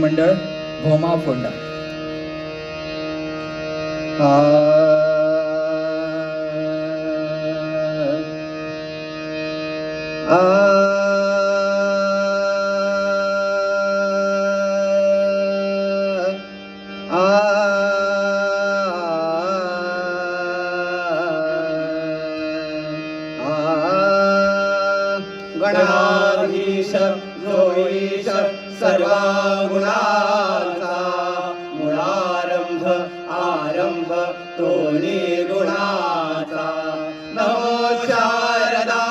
मंडळ भोमा फोंडा. गणाधीश जोईश सर्वा गुणाचा मुळारंभ आरंभ तो निर्गुणाचा. नमो शारदा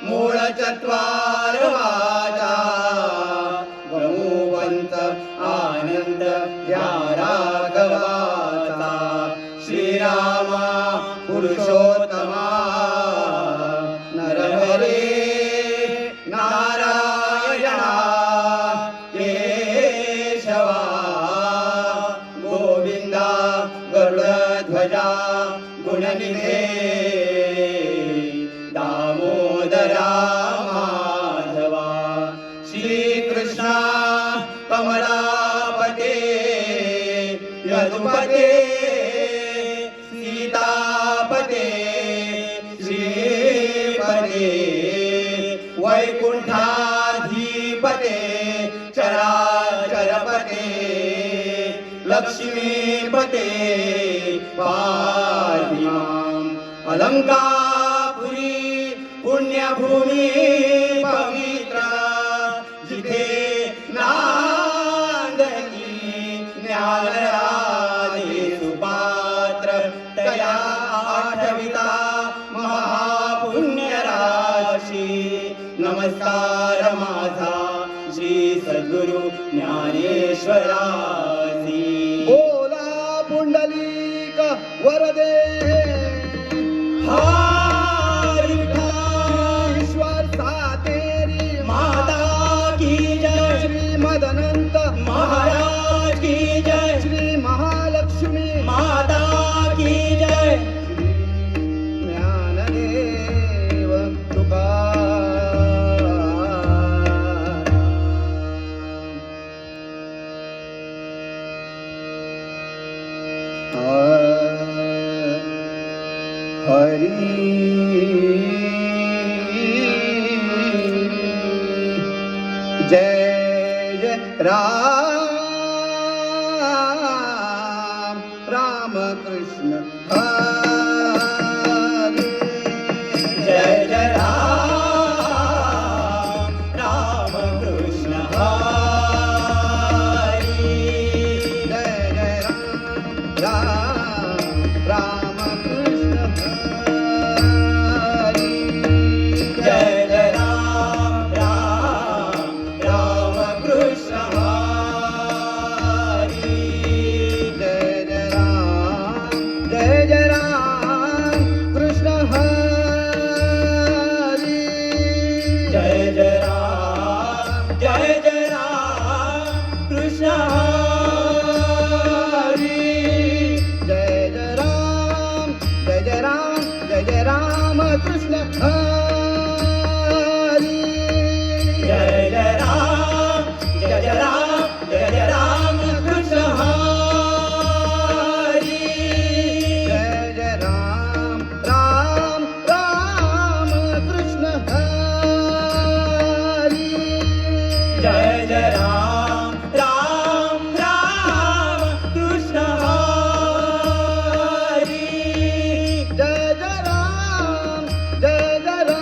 मूळ चत्वार वाचा गमुवंत आनंद या राघवाचा. श्रीरामा पुरुषोत्तमा नरहरे नारायणा केशवा गोविंदा गरुडध्वजा गुणनिधे दामोदरा माधवा. श्रीकृष्णा कमलापते यदुपते सीतापते श्रीपते वैकुंठाधिपते चराचरपते लक्ष्मीपते पाहि मां. अलंकापुरी पुण्यभूमी पवित्र जिथे नांदती ज्ञानराजे सुपात्र तया आठविता महापुण्यराशी. नमस्कार माझा श्री सद्गुरु ज्ञानेश्वरासी. बोला पुंडलिक वरदे ईश्वर सातेरी माता की जय. श्री मदनंत महाराज की जय. श्री महालक्ष्मी माता की जय. ज्ञानदेव हरी जय जय राम राम कृष्ण हरी. जय जय राम राम कृष्ण हरी. जय जय राम राम कृष्ण हरी. जय जय राम राम कृष्ण हरी. जय जय राम कृष्ण हरी. जय जय राम कृष्ण हरी. जय जय राम कृष्ण हरी. जय जय राम कृष्ण हरी. जय जय राम कृष्ण हरी. जय जय राम कृष्ण हरी. जय जय राम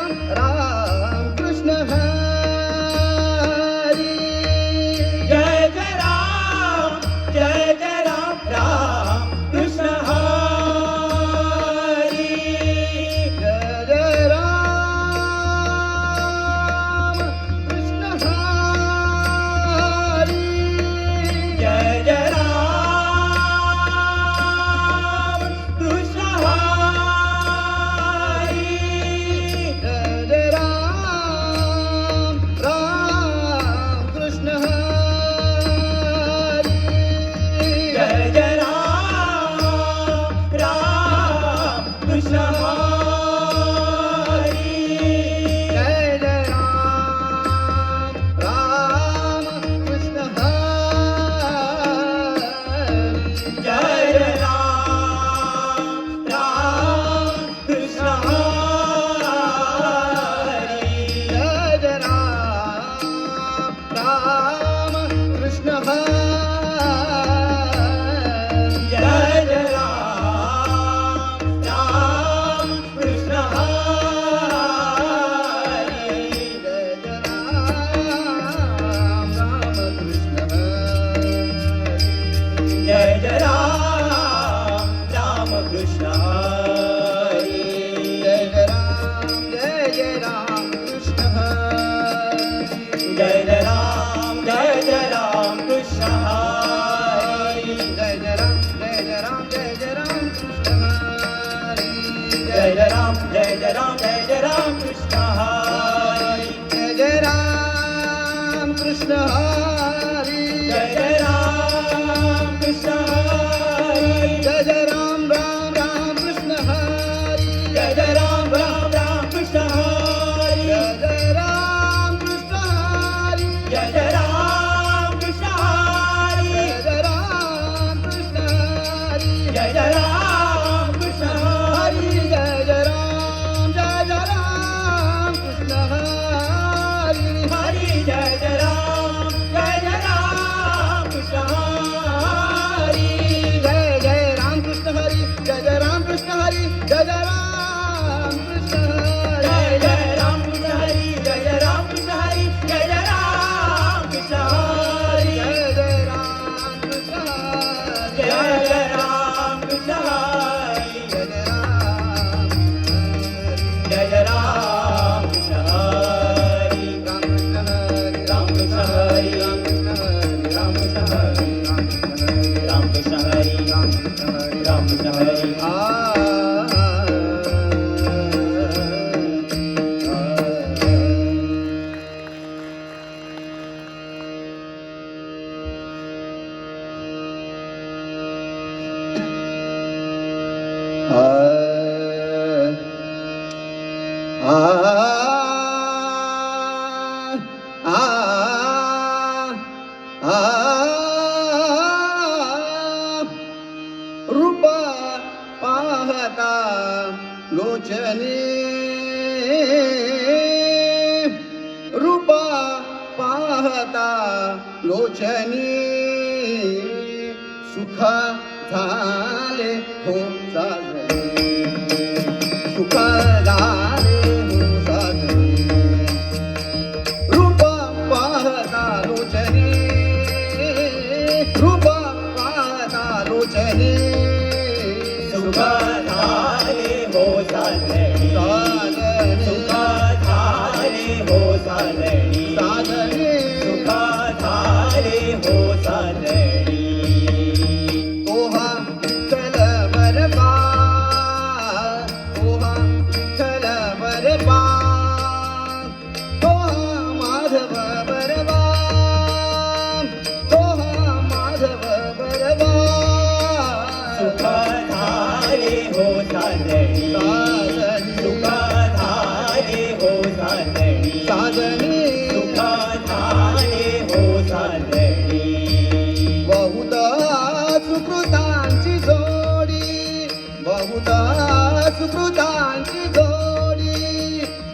कृष्ण हरी जय जय राम जय जय राम जय जय राम कृष्ण हरी जय जय राम जय जय राम जय जय राम कृष्ण हरी जय जय राम कृष्ण हरी जय जय राम कृष्ण हरी जय जय राम राम राम कृष्ण हरी जय जय राम राम राम कृष्ण हरी जय जय राम कृष्ण हरी जय जय राम कृष्ण हरी जय जय राम कृष्ण हरी जय जय राम कृष्ण हरी हरी जय जय राम कृष्ण हरी हरी जय जय राम कृष्ण हरी जय जय राम कृष्ण हरी जय जय राम कृष्ण हरी जय जय राम कृष्ण जय हरी जय राम कृष्ण हरी जय जय राम कृष्ण हरी जय जय राम कृष्ण हरी जय जय राम कृष्ण हरी जय जय राम कृष्ण हरी जय जय राम जय जय राम कृष्ण हरी राम कृष्ण हरी राम कृष्ण हरी राम कृष्ण हरी राम कृष्ण हरी राम कृष्ण हरी राम कृष्ण हरी रूप पाहता लोचने रूप पाहता लोचने सुख झाले हो साजने सुख झाले हो साजने रूप पाहता लोचने रूप पाहता लोचने सुख झाले हो साजणी साजने सुख झाले हो साजणी साजने सुख झाले हो साजणी तोहा विठ्ठल बरबा तोहा विठ्ठल बरबा तोहा माधव बरबा तोहा माधव बरबा सुख झाले हो साजणी सुख झाले हो साजणी साजनी सुख झाले हो साजणी बहुधा सुकृतांची जोडी बहुधा सुकृतांची जोडी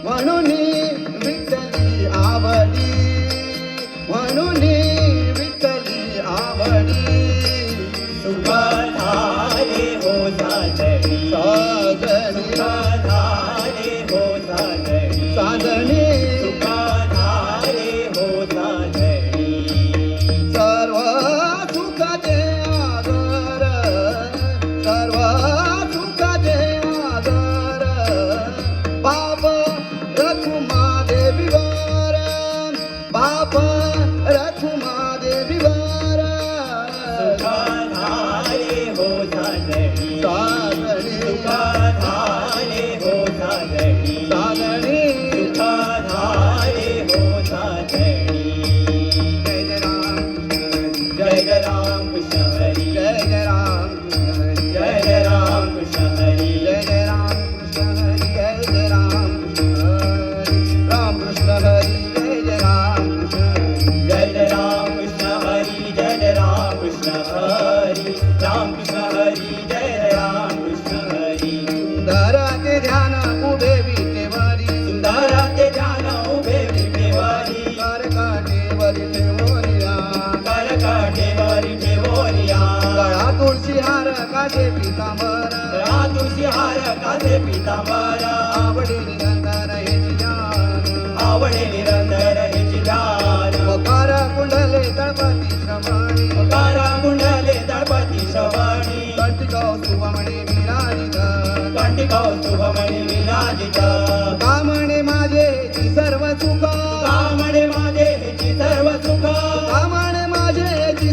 म्हणून विठ्ठली आवडी म्हणून विठ्ठली आवडी सुख झाले हो साजणी साजनी सुख झाले हो साजणी साजनी सुख झाले हो साजणी सर्व सुखाचे आदर सर्व सुखाचे आदर बाप रखुमा देवीवर बाप रखुमा देवीवर सुख झाले हो साजणी साजनी सुख झाले हो साजणी साजनी सुख झाले हो साजणी जय जय राम जय जय राम कृष्ण हरी जय जय राम जय जय राम कृष्ण हरी जय जय राम कृष्ण हरी जय जय राम कृष्ण हरी राम कृष्ण हरी जय जय राम कृष्ण हरी जय जय राम कृष्ण हरी जय जय राम कृष्ण हरी राम कृष्ण हरी जय जय राम कृष्ण हरी सुंदर ते ध्यान उभे विटेवरी सुंदर ते ध्यान उभे विटेवरी कर काठेवरी ठेवोनिया कर काठेवरी ठेवोनिया गळा तुळशी हार काठे पितांबर गळा तुळशी हार काचे पितांबर आवडे निरंतर हे ज्ञान आवडे निरंतर हेची ध्यान वकार कुंडले तळपती श्रवणी कारा कुंडले दळपती श्रवणी कंटिकाव सुभमणे विराजित कंटिकाव शुभमणी विराजित कामणे माझे ची सर्व सुख कामडे माझे हेची सर्व सुख कामणे माझे ची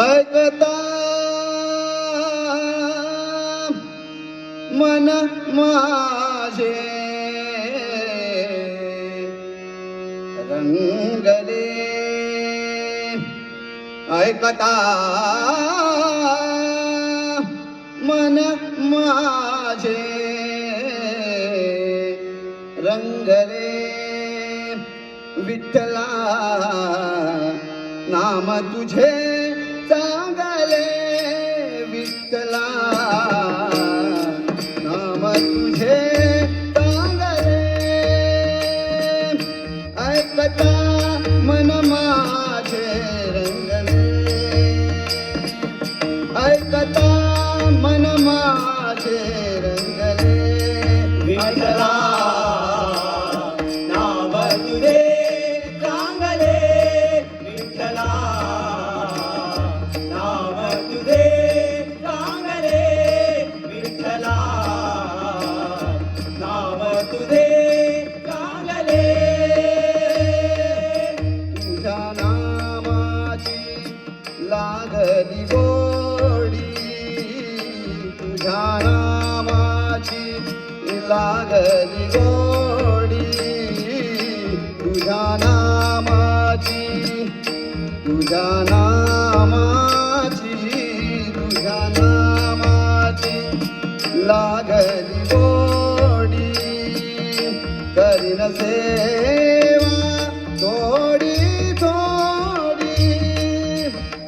ऐकता मन माझे रंगले ऐकता मन माझे रंगले विठ्ठला नाम तुझे चांगले विठ्ठला नाम तुझे चांगले ऐकता मन माझे रंगले ऐकता मन माझे रंगले विठ्ठला नाम तुझे चांगले विठ्ठला नाम तुझे चांगले विठ्ठला नाम तुझे चांगले तुझ्या नामाची लागली गोडी तुझ्या नामाची लागली गोडी तुझ्या नामाची तुझ्या नामाची तुझ्या नामाची लागली गोडी करीन सेवा थोडी थोडी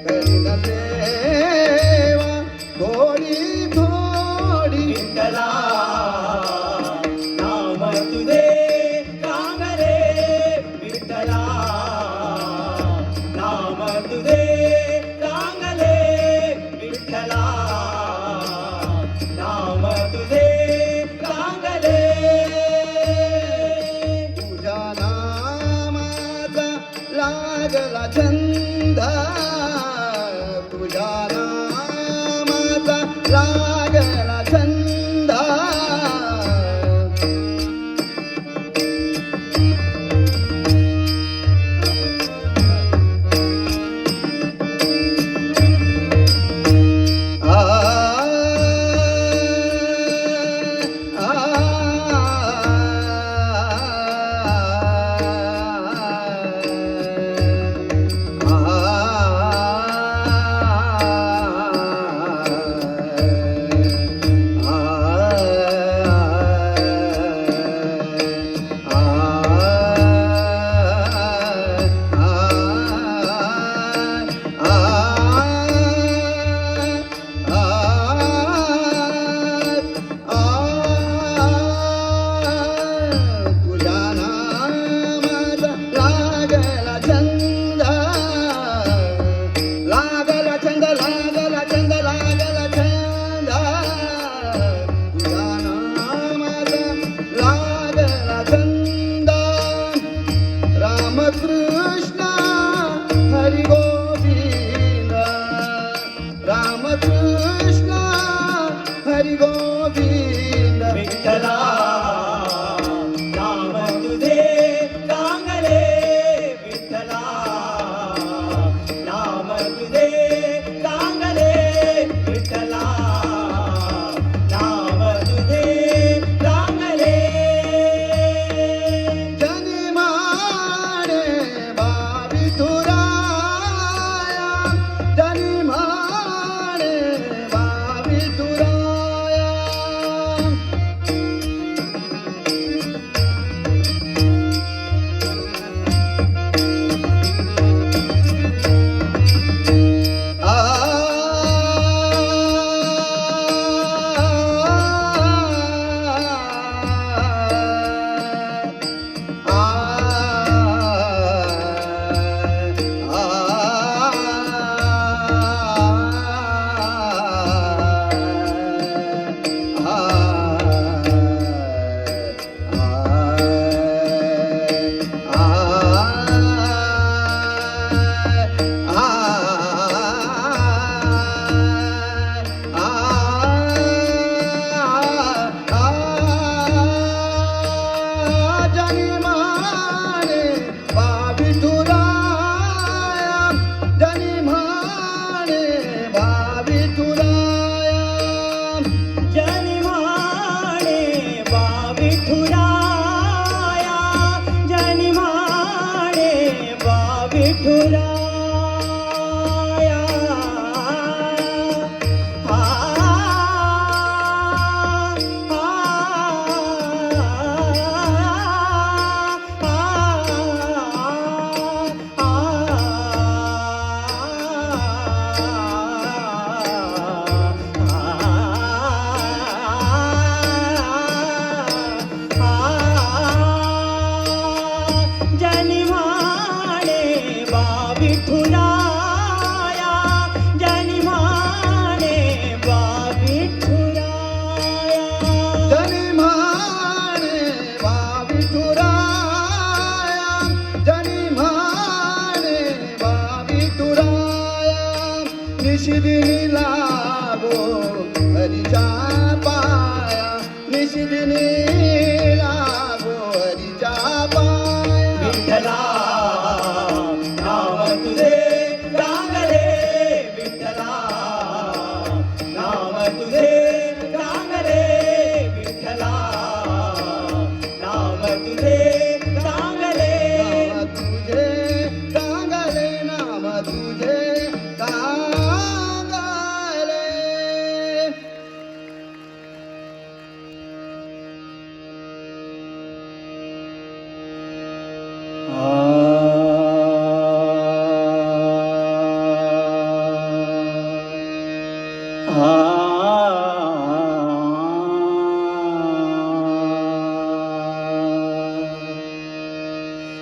करीन सेवा थोडी थोडी विठ्ठला नाम तुझे चांगले विठ्ठला नाम तुझे चांगले विठ्ठला नाम तुझे चांगले तुझ्या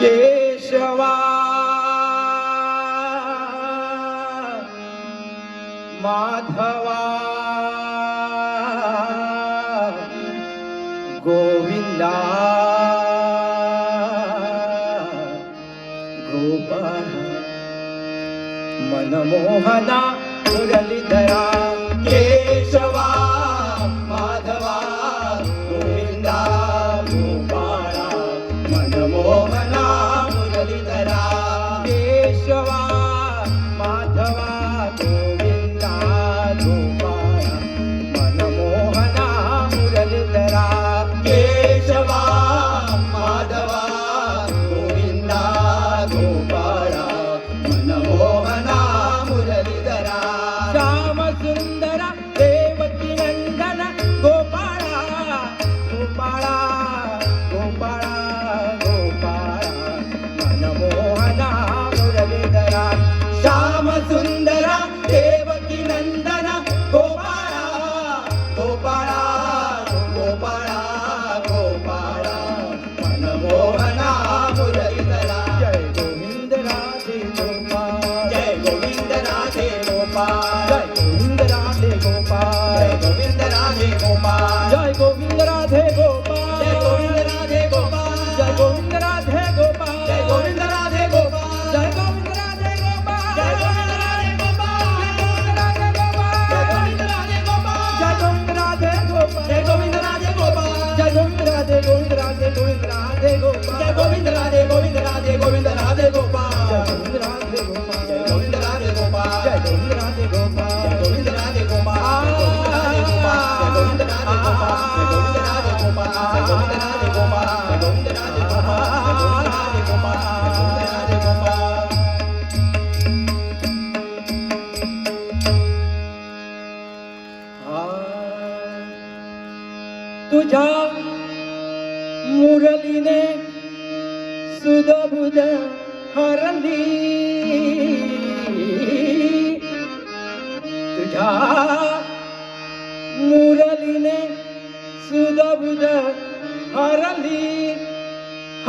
केशवा माधवा गोविंदा गोपाळ मनमोहना मुरलीधरा केशवा माधवा गोविंदा गोपाळा मनमोहना मुरलीधरा केशवा माधवा गोविंदा गोपाळ मनमोहना मुरलीधरा केशवा माधवा गोविंदा गोपाळा मनमोहना मुरलीधरा श्याम सुंदरा देवकी नंदन गोपाळा गोपाळा गोपाळा गोपाळा मनमोहना मुरलीधरा श्याम सुंदरा देवकी नंदन गोपाळा गोपाळा गोपाळा गोपाळा मनमोहना मुरलीधरा जय गोविंद राधे गोपाळ जय गोविंद राधे गोपाळ जय गोविंद राधे गोपाळ जय गोविंद राधे गोपाळ जय गोविंद राधे गोपाळ जय गोविंद राधे गोपाळ जय गोविंद राधे गोपाळ जय गोविंद राधे गोपाळ जय गोविंद राधे गोपाळ जय गोविंद राधे गोपाळ जय गोविंद राधे गोपाळ जय गोविंद राधे गोपाळ जय गोविंद राधे गोपाळ जय गोविंद राधे गोविंद राधे गोविंद राधे गोपाळ जय गोविंद राधे गोविंद राधे जय गोपाळ गोविंद राधे गोपाळ जय गोविंद राधे गोपाळ जय गोविंद राधे गोपाळ जय गोविंद राधे गोपाळ जय गोविंद राधे गोपाळ जय गोविंद राधे गोपाळ जय गोविंद राधे गोपाळ जय गोविंद राधे गोपाळ जय गोविंद राधे गोपाळ तुझ्या मुरलीने सुधबुध हरली तुझ्या मुरलीने सुधबुध हरली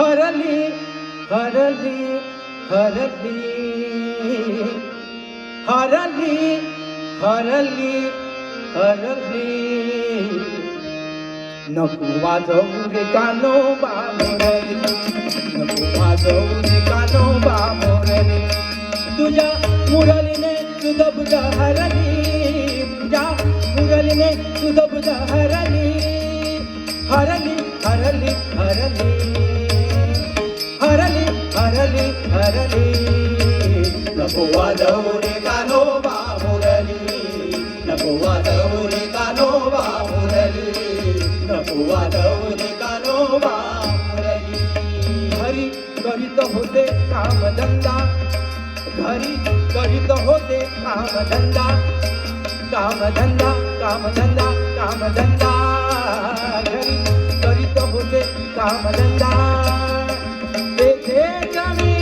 हरली हरली हरली हरली हरली हरली नको वाजवू रे कानो बा मुरली नको वाजवू रे कानो बा मुरली तुझ्या मुरलीने सुधबुध हरली तुझ्या मुरलीने सुधबुध हरली हरली हरली हरली हरली हरली हरली नको वाजवू रे कान्होबा मुरली नको वाजवू रे कान्होबा मुरली नको वाजवू रे कान्होबा मुरली घरी करीत होते कामधंदा घरी करीत होते कामधंदा कामधंदा कामधंदा कामधंदा घरी करीत होते कामधंदा तेथे जमी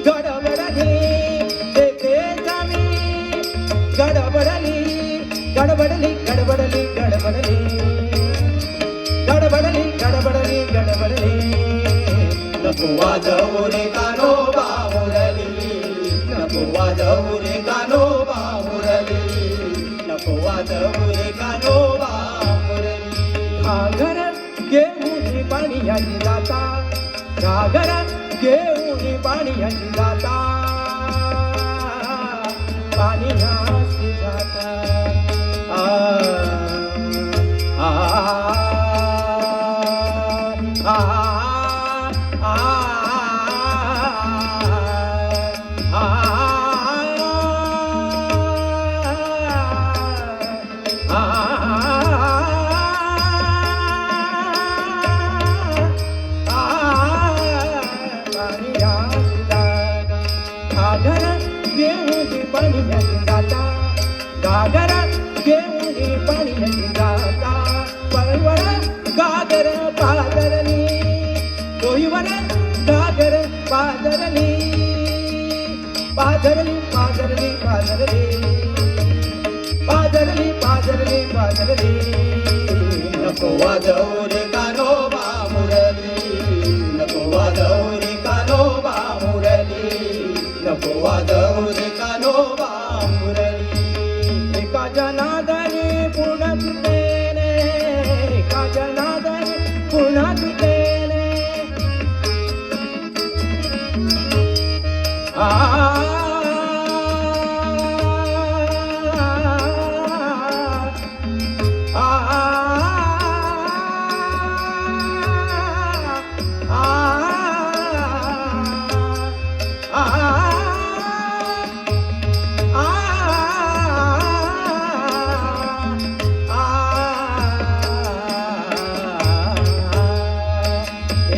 गडबडली तेथे जमी गडबडली गडबडली गडबडली गडबडली गडबडली गडबडली गडबडली नको वाजवू रे कान्होबा मुरली नको वाजवू रे कान्होबा मुरली नको वाजवू रे कान्होबा मुरली घागर घेऊन पाणी याची जाता घागर घेऊन पाणी याची जाता पाणी याची जाता आ आ आ गागरात घेऊन पाणी जाता पळवळ गागर पादरली डोईवर गागर पादरली पादरली पादरली पादरली पादरली पादरली पादरली नको वाजवू रे कान्होबा मुरली नको वाजवू रे वाजवू रे कान्होबा मुरली एका जनार्दनी पूर्ण कृपेने एका जनार्दनी पूर्ण कृपेने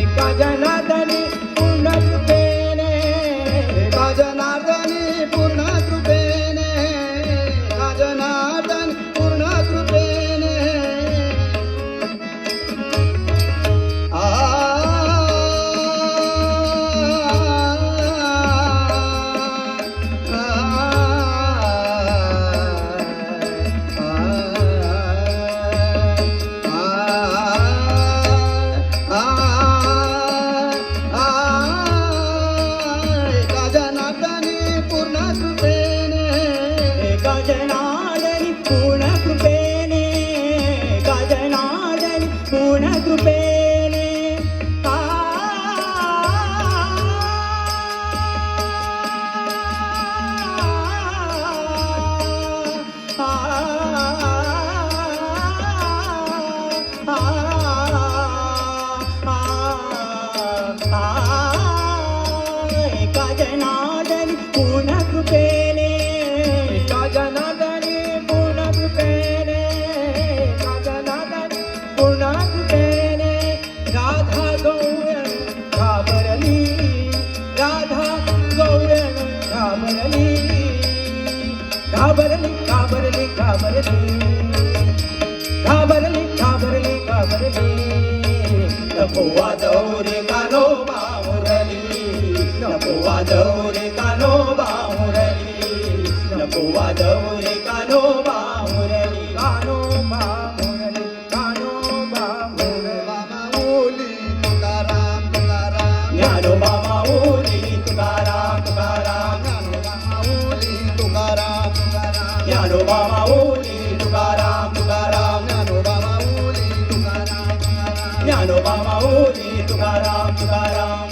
एका जनार्दनी पूर्ण कृपेने एका जनार्दनी पूर्ण कृपेने एका जनार्दनी पूर्ण कृपेने एका जनार्दनी पूर्ण कृपेने एका जनार्दनी पूर्ण कृपेने एका जनार्दनी पूर्ण कृपेने एका जनार्दनी पूर्ण कृपेने एका जनार्दनी पूर्ण कृपेने एका जनार्दनी पूर्ण कृपेने राधा गौरण घाबरली राधा गौरण घाबरली घाबरली घाबरली घाबरली घाबरली घाबरली घाबरली नको वाजवू रे कान्होबा मुरली नको वाजवू रे कान्होबा मुरली नको वाजवू रे कान्होबा मुरली कान्होबा मुरली कान्होबा मुरली माऊली तुकाराम तुकाराम ज्ञानोबा माऊली तुकाराम तुकाराम माऊली तुकाराम तुकाराम ज्ञानोबा माऊली तुकाराम तुकाराम ज्ञानोबा माऊली तुकाराम तुकाराम ज्ञानोबा माऊली तुकाराम तुकाराम